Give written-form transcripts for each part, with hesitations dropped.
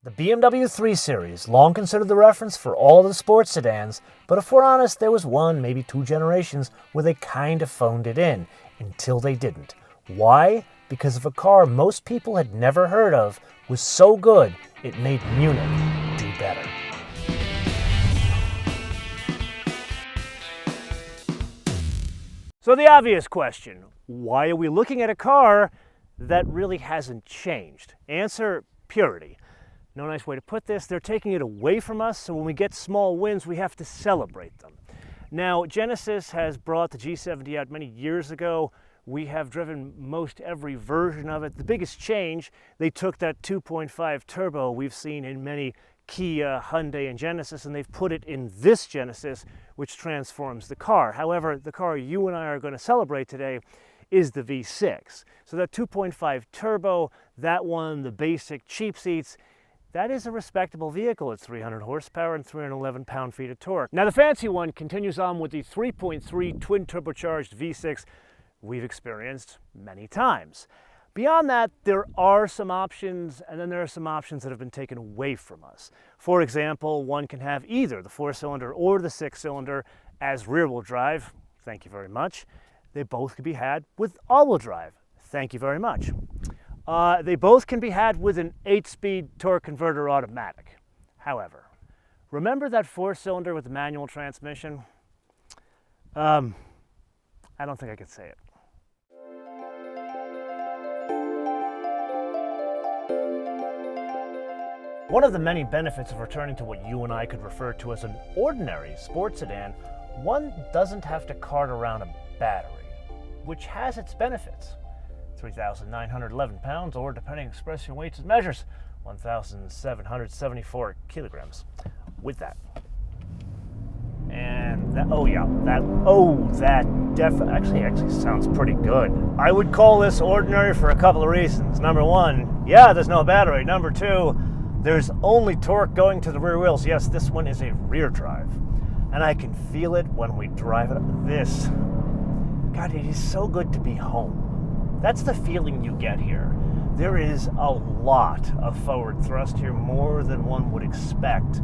The BMW 3 Series, long considered the reference for all of the sports sedans, but if we're honest, there was one, maybe two generations where they kind of phoned it in, until they didn't. Why? Because if a car most people had never heard of was so good, it made Munich do better. So the obvious question, why are we looking at a car that really hasn't changed? Answer, purity. No nice way to put this. They're taking it away from us, so when we get small wins, we have to celebrate them. Now, Genesis has brought the G70 out many years ago. We have driven most every version of it. The biggest change, they took that 2.5 turbo we've seen in many Kia, Hyundai, and Genesis, and they've put it in this Genesis, which transforms the car. However, the car you and I are going to celebrate today is the V6. So that 2.5 turbo, that one, the basic cheap seats, that is a respectable vehicle at 300 horsepower and 311 pound-feet of torque. Now the fancy one continues on with the 3.3 twin turbocharged V6 we've experienced many times. Beyond that, there are some options, and then there are some options that have been taken away from us. For example, one can have either the 4-cylinder or the 6-cylinder as rear-wheel drive. Thank you very much. They both can be had with all-wheel drive. Thank you very much. They both can be had with an 8-speed torque converter automatic. However, remember that 4-cylinder with the manual transmission? I don't think I could say it. One of the many benefits of returning to what you and I could refer to as an ordinary sports sedan, one doesn't have to cart around a battery, which has its benefits. 3,911 pounds, or depending express your weights and measures, 1,774 kilograms. With that. And that, actually sounds pretty good. I would call this ordinary for a couple of reasons. Number one, yeah, there's no battery. Number two, there's only torque going to the rear wheels. Yes, this one is a rear drive. And I can feel it when we drive it. God, it is so good to be home. That's the feeling you get here. There is a lot of forward thrust here, more than one would expect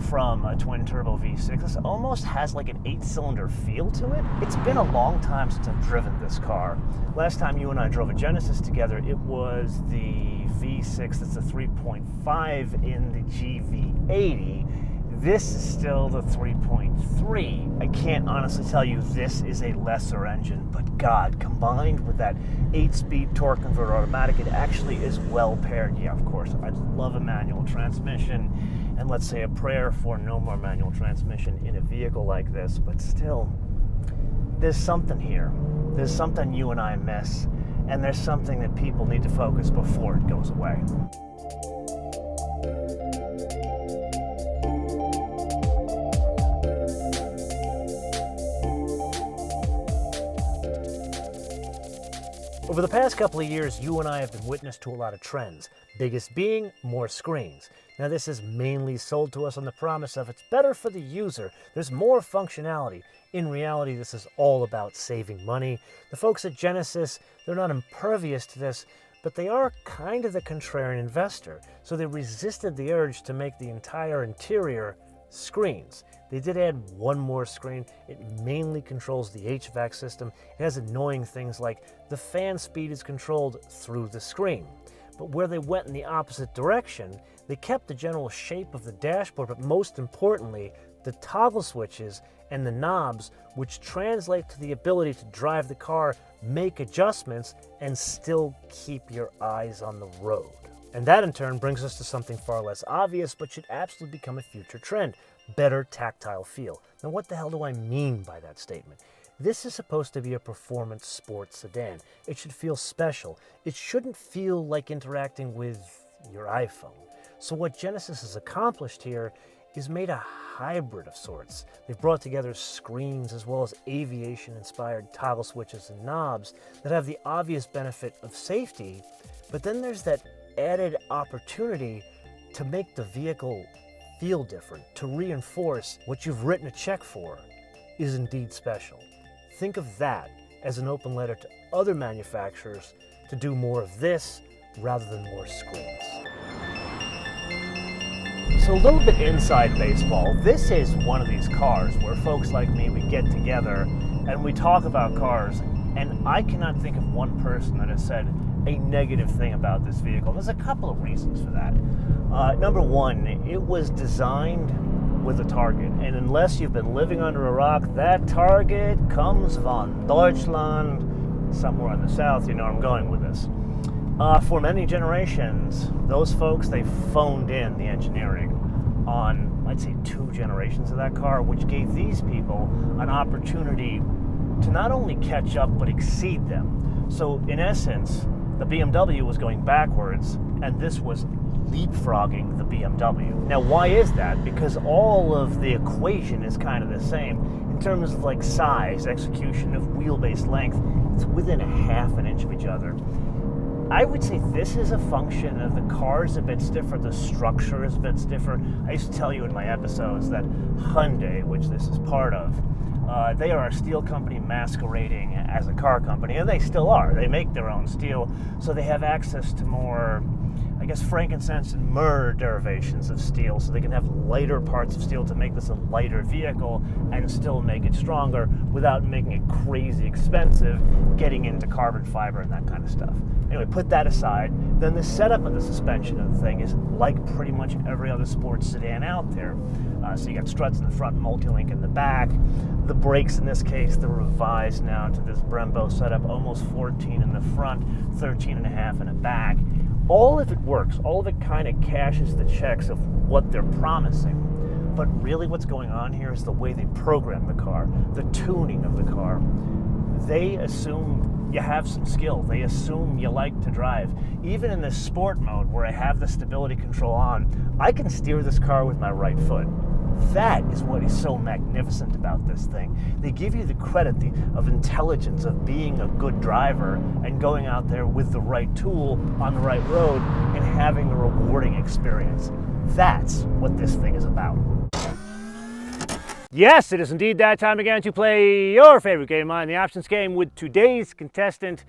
from a twin-turbo V6. This almost has like an 8-cylinder feel to it. It's been a long time since I've driven this car. Last time you and I drove a Genesis together, it was the V6, that's a 3.5 in the GV80. This is still the 3.3. I can't honestly tell you this is a lesser engine, but God, combined with that 8-speed torque converter automatic, it actually is well paired. Yeah, of course, I'd love a manual transmission, and let's say a prayer for no more manual transmission in a vehicle like this, but still, there's something here. There's something you and I miss, and there's something that people need to focus before it goes away. Over the past couple of years, you and I have been witness to a lot of trends, biggest being more screens. Now this is mainly sold to us on the promise of it's better for the user, there's more functionality. In reality, this is all about saving money. The folks at Genesis, they're not impervious to this, but they are kind of the contrarian investor, so they resisted the urge to make the entire interior screens. They did add one more screen. It mainly controls the HVAC system. It has annoying things like the fan speed is controlled through the screen. But where they went in the opposite direction, they kept the general shape of the dashboard, but most importantly, the toggle switches and the knobs, which translate to the ability to drive the car, make adjustments, and still keep your eyes on the road. And that in turn brings us to something far less obvious, but should absolutely become a future trend: better tactile feel. Now what the hell do I mean by that statement? This is supposed to be a performance sports sedan. It should feel special. It shouldn't feel like interacting with your iPhone. So what Genesis has accomplished here is made a hybrid of sorts. They've brought together screens as well as aviation-inspired toggle switches and knobs that have the obvious benefit of safety, but then there's that added opportunity to make the vehicle feel different, to reinforce what you've written a check for is indeed special. Think of that as an open letter to other manufacturers to do more of this rather than more screens. So a little bit inside baseball, this is one of these cars where folks like me, we get together and we talk about cars, and I cannot think of one person that has said a negative thing about this vehicle. There's a couple of reasons for that. Number one, it was designed with a target, and unless you've been living under a rock, that target comes von Deutschland, somewhere in the south. You know where I'm going with this. For many generations, those folks, they phoned in the engineering on, I'd say, 2 generations of that car, which gave these people an opportunity to not only catch up, but exceed them. So in essence, the BMW was going backwards, and this was leapfrogging the BMW. Now, why is that? Because all of the equation is kind of the same. In terms of like size, execution of wheelbase length, it's within a half an inch of each other. I would say this is a function of the car's a bit stiffer, the structure is a bit stiffer. I used to tell you in my episodes that Hyundai, which this is part of, they are a steel company masquerading as a car company, and they still are. They make their own steel, so they have access to more, I guess, frankincense and myrrh derivations of steel, so they can have lighter parts of steel to make this a lighter vehicle and still make it stronger without making it crazy expensive, getting into carbon fiber and that kind of stuff. Anyway, put that aside. Then the setup of the suspension of the thing is like pretty much every other sports sedan out there. So you got struts in the front, multi-link in the back. The brakes in this case, they're revised now to this Brembo setup, almost 14 in the front, 13.5 in the back. All of it works, all of it kind of cashes the checks of what they're promising. But really what's going on here is the way they program the car, the tuning of the car. They assume you have some skill. They assume you like to drive. Even in this sport mode where I have the stability control on, I can steer this car with my right foot. That is what is so magnificent about this thing. They give you the credit of intelligence of being a good driver and going out there with the right tool on the right road and having a rewarding experience. That's what this thing is about. Yes, it is indeed that time again to play your favorite game of mine, the options game, with today's contestant,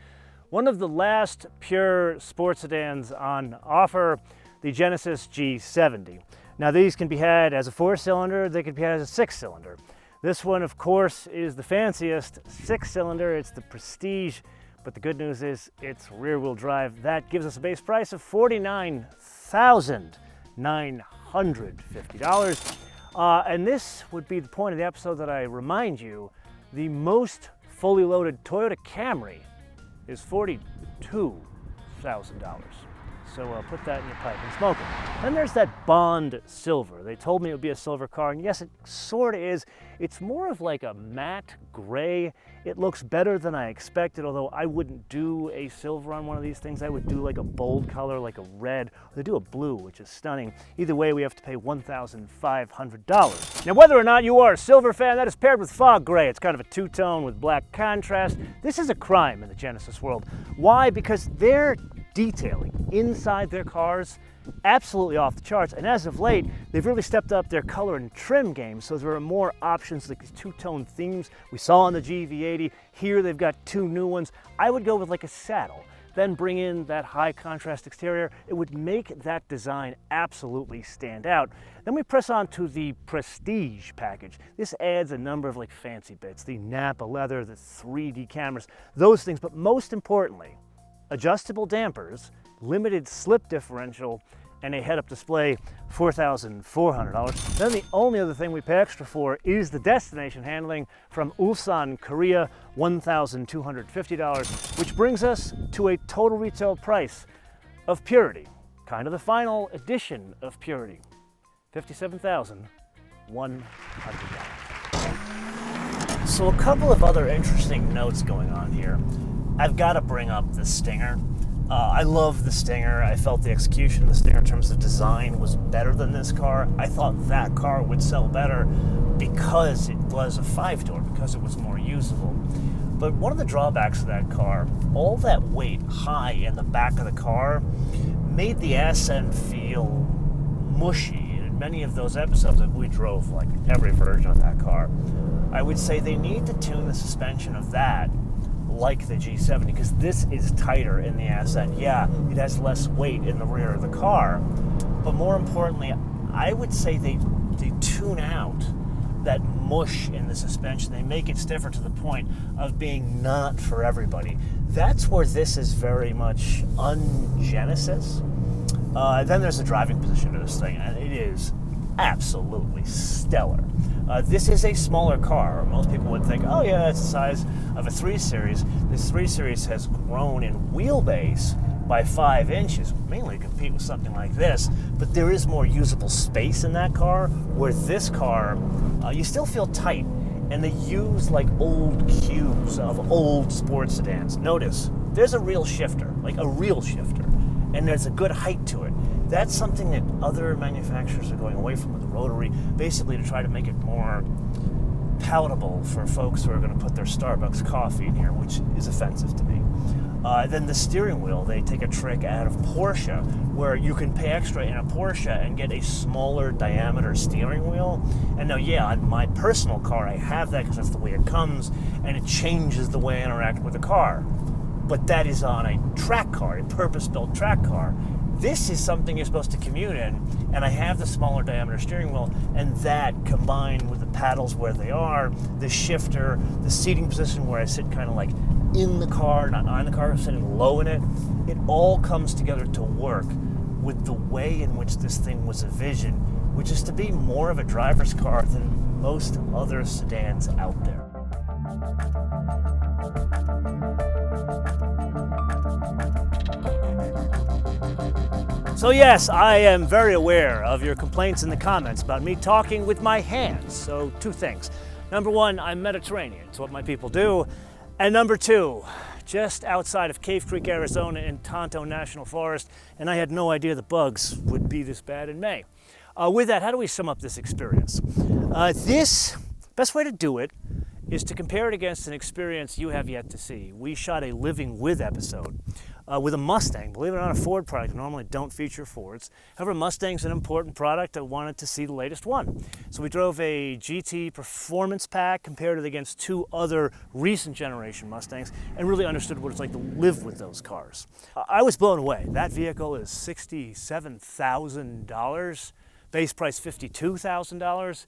one of the last pure sports sedans on offer, the Genesis G70. Now these can be had as a 4-cylinder, they can be had as a 6-cylinder. This one, of course, is the fanciest 6-cylinder. It's the Prestige, but the good news is it's rear-wheel drive. That gives us a base price of $49,950. And this would be the point of the episode that I remind you, the most fully loaded Toyota Camry is $42,000. So put that in your pipe and smoke it. Then there's that Bond Silver. They told me it would be a silver car, and yes, it sort of is. It's more of like a matte gray. It looks better than I expected, although I wouldn't do a silver on one of these things. I would do like a bold color, like a red, or they do a blue, which is stunning. Either way, we have to pay $1,500. Now, whether or not you are a silver fan, that is paired with fog gray. It's kind of a two-tone with black contrast. This is a crime in the Genesis world. Why? Because they're detailing inside their cars absolutely off the charts, and as of late they've really stepped up their color and trim game, so there are more options like these two-tone themes we saw on the GV80. Here they've got 2 new ones. I would go with like a saddle, then bring in that high contrast exterior. It would make that design absolutely stand out. Then we press on to the Prestige package. This adds a number of like fancy bits, the Napa leather, the 3D cameras, those things, but most importantly, adjustable dampers, limited slip differential, and a head-up display, $4,400. Then the only other thing we pay extra for is the destination handling from Ulsan, Korea, $1,250, which brings us to a total retail price of Purity, kind of the final edition of Purity, $57,100. So a couple of other interesting notes going on here. I've got to bring up the Stinger. I love the Stinger. I felt the execution of the Stinger in terms of design was better than this car. I thought that car would sell better because it was a 5-door, because it was more usable. But one of the drawbacks of that car, all that weight high in the back of the car made the ass end feel mushy. And in many of those episodes that we drove, like every version of that car, I would say they need to tune the suspension of that like the G70, because this is tighter in the ass end. Yeah, it has less weight in the rear of the car, but more importantly, I would say they tune out that mush in the suspension. They make it stiffer to the point of being not for everybody. That's where this is very much un-Genesis. Then there's the driving position of this thing, and it is absolutely stellar. This is a smaller car. Most people would think, oh yeah, it's the size of a 3 Series. This 3 Series has grown in wheelbase by 5 inches, mainly to compete with something like this, but there is more usable space in that car, where this car, you still feel tight, and they use like old cubes of old sports sedans. Notice, there's a real shifter, like a real shifter, and there's a good height to it. That's something that other manufacturers are going away from with the rotary, basically to try to make it more palatable for folks who are going to put their Starbucks coffee in here, which is offensive to me. Then the steering wheel, they take a trick out of Porsche, where you can pay extra in a Porsche and get a smaller diameter steering wheel. And now, yeah, on my personal car, I have that because that's the way it comes, and it changes the way I interact with the car. But that is on a track car, a purpose-built track car. This is something you're supposed to commute in, and I have the smaller diameter steering wheel, and that combined with the paddles where they are, the shifter, the seating position where I sit kind of like in the car, not on the car, sitting low in it, it all comes together to work with the way in which this thing was envisioned, which is to be more of a driver's car than most other sedans out there. So yes, I am very aware of your complaints in the comments about me talking with my hands. So 2 things. Number 1, I'm Mediterranean. It's what my people do. And number 2, just outside of Cave Creek, Arizona in Tonto National Forest, and I had no idea the bugs would be this bad in May. With that, how do we sum up this experience? Best way to do it is to compare it against an experience you have yet to see. We shot a Living With episode with a Mustang. Believe it or not, a Ford product. I normally don't feature Fords. However, Mustang's an important product. I wanted to see the latest one. So we drove a GT Performance Pack, compared it against 2 other recent generation Mustangs, and really understood what it's like to live with those cars. I was blown away. That vehicle is $67,000, base price $52,000.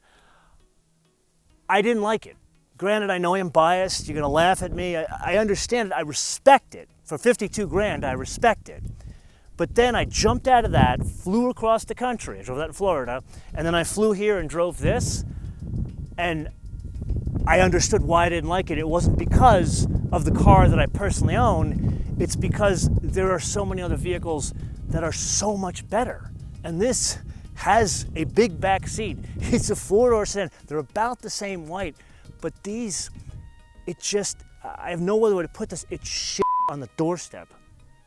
I didn't like it. Granted, I know I'm biased. You're going to laugh at me. I understand it. I respect it. For 52 grand, I respect it. But then I jumped out of that, flew across the country. I drove that in Florida. And then I flew here and drove this. And I understood why I didn't like it. It wasn't because of the car that I personally own. It's because there are so many other vehicles that are so much better. And this has a big back seat. It's a 4-door sedan. They're about the same weight. But these, I have no other way to put this, it's shit on the doorstep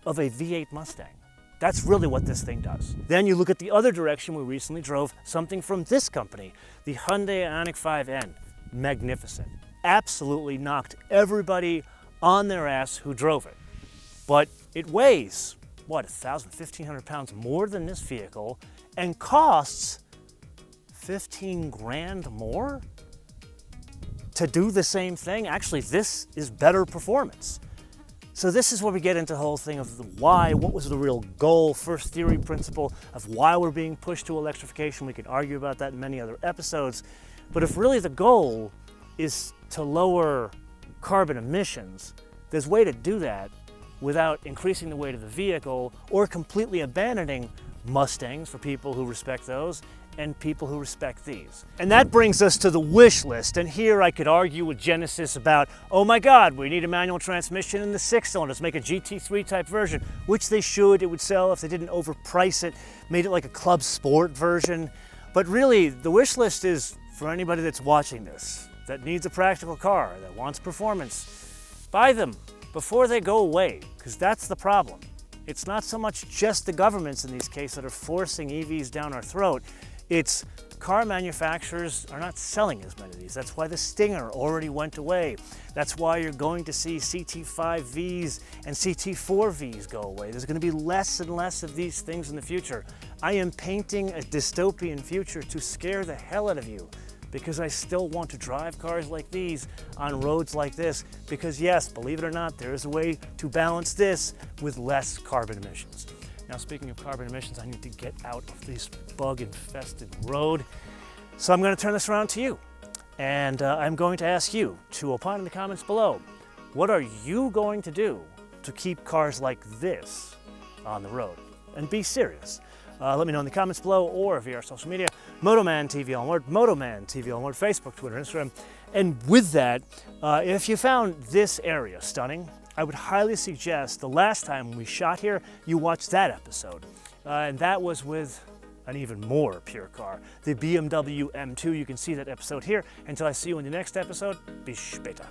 of a V8 Mustang. That's really what this thing does. Then you look at the other direction. We recently drove something from this company, the Hyundai Ioniq 5N. Magnificent. Absolutely knocked everybody on their ass who drove it. But it weighs, what, 1,500 pounds more than this vehicle, and costs 15 grand more to do the same thing. Actually, this is better performance. So this is where we get into the whole thing of the why, what was the real goal, first theory principle of why we're being pushed to electrification. We could argue about that in many other episodes. But if really the goal is to lower carbon emissions, there's a way to do that without increasing the weight of the vehicle or completely abandoning Mustangs for people who respect those and people who respect these. And that brings us to the wish list. And here I could argue with Genesis about, oh my God, we need a manual transmission in the 6-cylinders, make a GT3 type version, which they should. It would sell if they didn't overprice it, made it like a club sport version. But really, the wish list is for anybody that's watching this, that needs a practical car, that wants performance. Buy them before they go away, because that's the problem. It's not so much just the governments in these cases that are forcing EVs down our throat. It's car manufacturers are not selling as many of these. That's why the Stinger already went away. That's why you're going to see CT5Vs and CT4Vs go away. There's going to be less and less of these things in the future. I am painting a dystopian future to scare the hell out of you, because I still want to drive cars like these on roads like this, because yes, believe it or not, there is a way to balance this with less carbon emissions. Now, speaking of carbon emissions, I need to get out of this bug-infested road. So I'm going to turn this around to you. And I'm going to ask you to opine in the comments below. What are you going to do to keep cars like this on the road? And be serious. Let me know in the comments below or via our social media. MotoManTV all one word, MotoManTV all one word, Facebook, Twitter, Instagram. And with that, if you found this area stunning, I would highly suggest the last time we shot here, you watch that episode. And that was with an even more pure car, the BMW M2. You can see that episode here. Until I see you in the next episode, bis später.